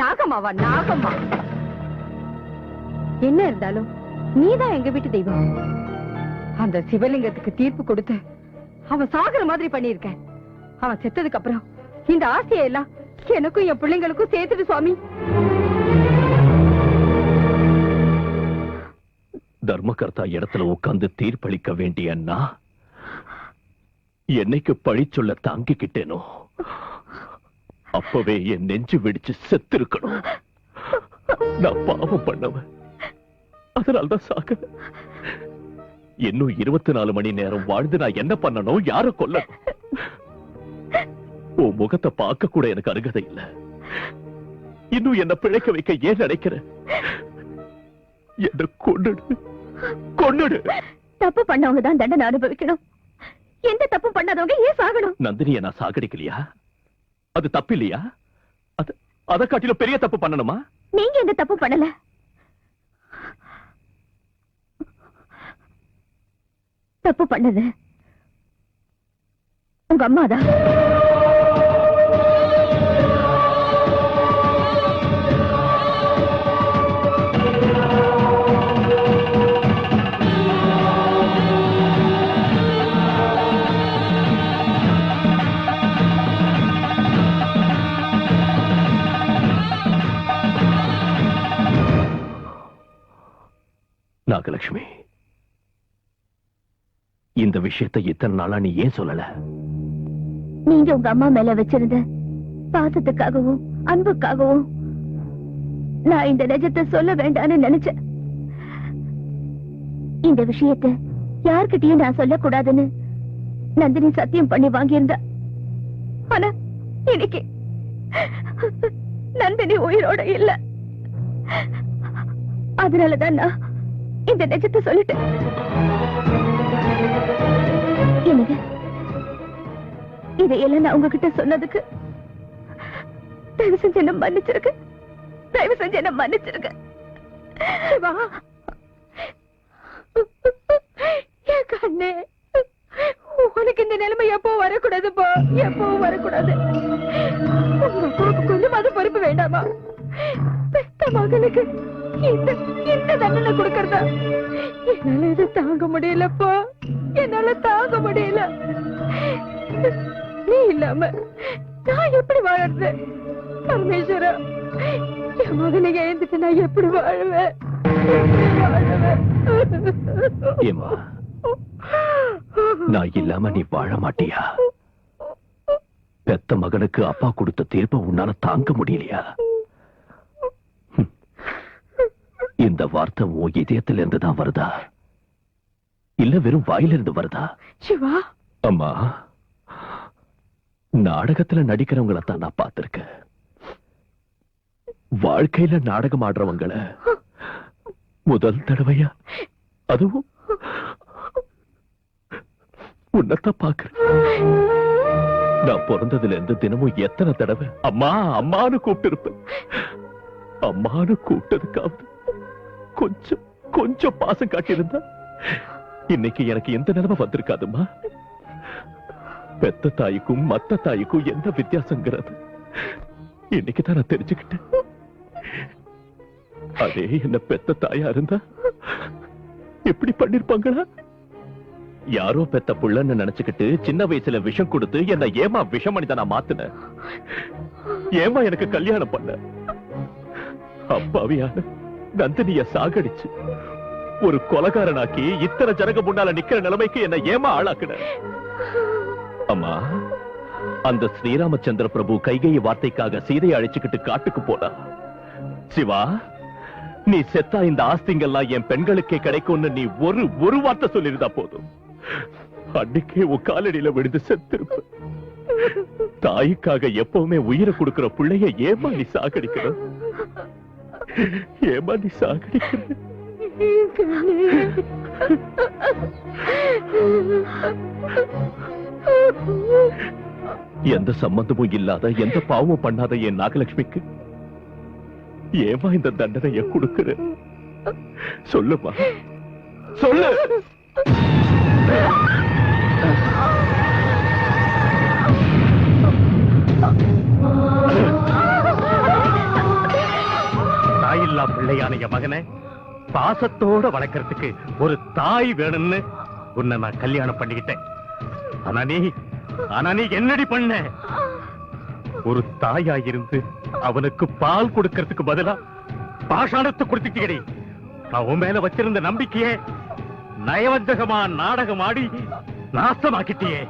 நாகம்மாவா? நாகம்மா என்ன இருந்தாலும் நீதான் எங்க வீட்டு தெய்வம். அந்த சிவலிங்கத்துக்கு தீர்ப்பு கொடுத்து அவன் சாகுற மாதிரி பண்ணிருக்க. அவன் செத்ததுக்கு அப்புறம் இந்த ஆசையை எல்லாம் எனக்கும் என் பிள்ளைங்களுக்கும் சேர்த்துட்டு சுவாமி. தர்மகர்த்தா இடத்துல உட்கார்ந்து தீர்ப்பளிக்க வேண்டிய என்னைக்கு பழி சொல்ல தாங்கிக்கிட்டேனோ அப்பவே என் நெஞ்சு வெடிச்சு செத்திருக்கணும். நான் பாவம் பண்ணவன், அதனால்தான் சாக. இன்னும் 24 மணி நேரம் வாழ்ந்து நான் என்ன பண்ணணும்? யார கொல்ல? உன் முகத்தை பார்க்க கூட எனக்கு அருகதை இல்ல. இன்னும் என்ன பிழைக்க வைக்க ஏன் நினைக்கிற? என்ன கொன்னுடு, கொன்னுடு. தப்பு பண்ணவங்க தான் தண்டனை அனுபவிக்கணும். எந்த தப்பு பண்ணாதவங்க ஏன் சாகணும்? நந்தினியை நான் சாகடிக்கலையா? அது தப்பு இல்லையா? அதை காட்டிலும் பெரிய தப்பு பண்ணணுமா? நீங்க எந்த தப்பு பண்ணல. தப்பு பண்ணது உங்க அம்மாதான். நாகலட்சுமி, இந்த விஷயத்தை இத்தனை நாளா நீ ஏன் சொல்லல? நீங்க உங்க அம்மா மேல வச்சிருந்த பாசத்துக்காகவும் அன்புக்காகவும் நான் இந்த நிஜத்தை சொல்ல வேண்டாம்னு நினைச்சேன். இந்த விஷயத்தை யார்கிட்டயும் நான் சொல்லக்கூடாதுன்னு நந்தினி சத்தியம் பண்ணி வாங்கியிருந்தா. ஆனா இன்னைக்கு நந்தினி உயிரோட இல்ல. அதனாலதான் நான் இந்த நிஜத்தை சொல்லிட்டேன். என்னங்க, இதையெல்லாம் நான் உங்ககிட்ட சொன்னதுக்கு தயவு செஞ்சு என்ன மன்னிச்சிருக்க. தயவு செஞ்சு என்ன மன்னிச்சிருக்க. என் கண்ணே, உனக்கு இந்த நிலைமை எப்போ வரக்கூடாது போ, எப்போ வரக்கூடாது. கொஞ்சமாவது பொறுப்பு வேண்டாமா? பெத்த மகனுக்கு இந்த தண்டனை கொடுக்கறதா? என்னால இதை தாங்க முடியலப்பா, என்னால தாங்க முடியல. நீ இல்லாம நான் எப்படி வாழறது? பரமேஸ்வரா, என் மகனை எழுந்துட்டு நான் எப்படி வாழுவேன்? ஏமா, நான் இல்லாம நீ வாழ மாட்டியா? பெத்த மகனுக்கு அப்பா கொடுத்த தீர்ப்பை உன்னால தாங்க முடியலையா? இந்த வார்த்தை உன் இதயத்துல இருந்து தான் வருதா, இல்ல வெறும் வாயிலிருந்து வருதா? சிவா, அம்மா, நாடகத்துல நடிக்கிறவங்கள தான் நான் பார்த்திருக்கேன். வாழ்க்கையில நாடகம் ஆடுறவங்களை முதல் தடவையா அதுவும் உன்னத்தான் பாக்குறேன். நான் பிறந்ததுல இருந்து தினமும் எத்தனை தடவை அம்மா அம்மானு கூப்பிட்டு இருப்பேன். அம்மானு கூப்பிட்டதுக்காவது கொஞ்சம் கொஞ்சம் பாசம் காட்டியிருந்தா இன்னைக்கு எனக்கு எந்த நிலைமை வந்திருக்காதுமா. பெத்த தாய்க்கும் மத்த தாய்க்கும் எந்த வித்தியாசங்கிறது இன்னைக்குதான் நான் தெரிஞ்சுக்கிட்டேன். அதே என்ன பெத்த தாயா இருந்தா எப்படி பண்ணிருப்பாங்களா? யாரோ பெத்த புள்ளன்னு நினைச்சுக்கிட்டு சின்ன வயசுல விஷம் கொடுத்து என்ன ஏமா விஷமணிதான் நான் மாத்தின? ஏமா எனக்கு கல்யாணம் பண்ண? அப்பாவியான நந்தினிய சாகடிச்சு ஒரு கொலைகாரனாக்கி இத்தனை ஜனங்க முன்னால நிக்கிற நிலைமைக்கு என்ன ஏமா ஆளாக்குன? அம்மா, அந்த ஸ்ரீராமச்சந்திர பிரபு கைகையை வார்த்தைக்காக சீதையை அழைச்சுக்கிட்டு காட்டுக்கு போனா, சிவா நீ செத்தா இந்த ஆஸ்திங்கெல்லாம் என் பெண்களுக்கே கிடைக்கும்னு நீ ஒரு வார்த்தை சொல்லிருந்தா போதும், அன்னைக்கே உன் காலடியில விழுந்து செத்திருப்ப. தாய்க்காக எப்பவுமே உயிரை கொடுக்கிற பிள்ளைய ஏமா நீ சாகடிக்கிற? ஏமா நீ சாகடிக்கிற? எந்த சம்பந்தமும் இல்லாத எந்த பாவமும் பண்ணாத என் நாகலட்சுமிக்கு ஏமா இந்த தண்டனையை கொடுக்கிற? சொல்லுமா, சொல்லு. பிள்ளையான என் மகனை பாசத்தோட வளர்க்கறதுக்கு ஒரு தாய் வேணும்னு உன்னை நான் கல்யாணம் பண்ணிக்கிட்டேன். ஆனா நீ என்னடி பண்ண? ஒரு தாயா இருந்து அவனுக்கு பால் கொடுக்கறதுக்கு பதிலா பாஷாணத்தை கொடுத்துட்டீங்கடி. நான் உன் மேல வச்சிருந்த நம்பிக்கையே நயவஞ்சகமா நாடகம் ஆடி நாசமாக்கிட்டியே.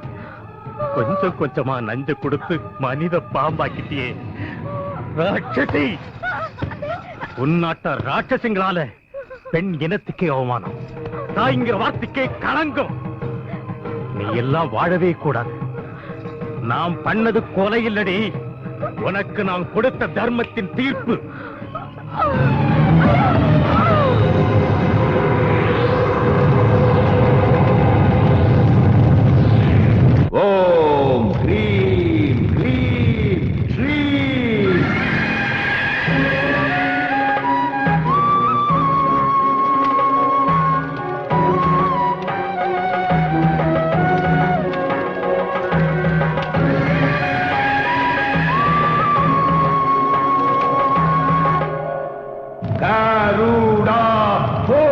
கொஞ்சம் கொஞ்சமா நஞ்சு கொடுத்து மனித பாம்பாக்கிட்டியே. ராட்சசி! உன்னாட்ட ராட்சசிங்களால பெண் இனத்துக்கே அவமானம், தாய்ங்கிற வார்த்தைக்கே களங்கம். நீ எல்லாம் வாழவே கூடாது. நாம் பண்ணது கொலை இல்லடி, உனக்கு நான் கொடுத்த தர்மத்தின் தீர்ப்பு. ஓம் ஹ்ரீம் ஹ்ரீம் ஸ்ரீம். கருடா ஹோ.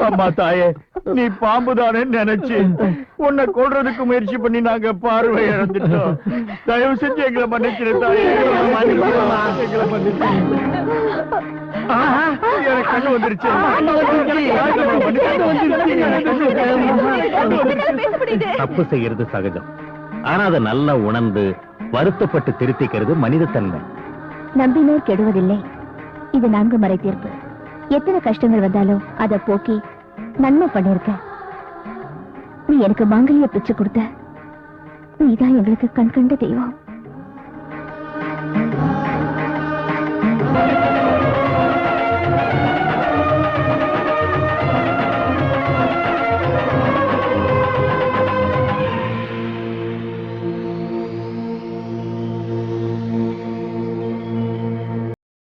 அம்மா தாயே, நீ பாம்புதானே நினைச்சு உன்னை கொல்றதுக்கு முயற்சி பண்ணி நாங்க பார்வை இழந்துட்டோம். தயவு செஞ்சு எங்களை மன்னிச்சிரு தாயே. எங்களை மன்னிச்சிரு. எனக்கு கண்ணு வந்துருச்சு. தப்பு செய்யறது சகஜம். ஆனா அதை நல்லா உணர்ந்து வருத்தப்பட்டு திருத்திக்கிறது மனித தன்மை. நம்பினோர் கெடுவதில்லை. இது 4 மறை தீர்ப்பு. எத்தனை கஷ்டங்கள் வந்தாலும் அதை போக்கி நன்மை பண்ணிருக்க. நீ எனக்கு மாங்கல்ய பிச்சு கொடுத்த. நீதான் எங்களுக்கு கண் கண்ட தெய்வம்.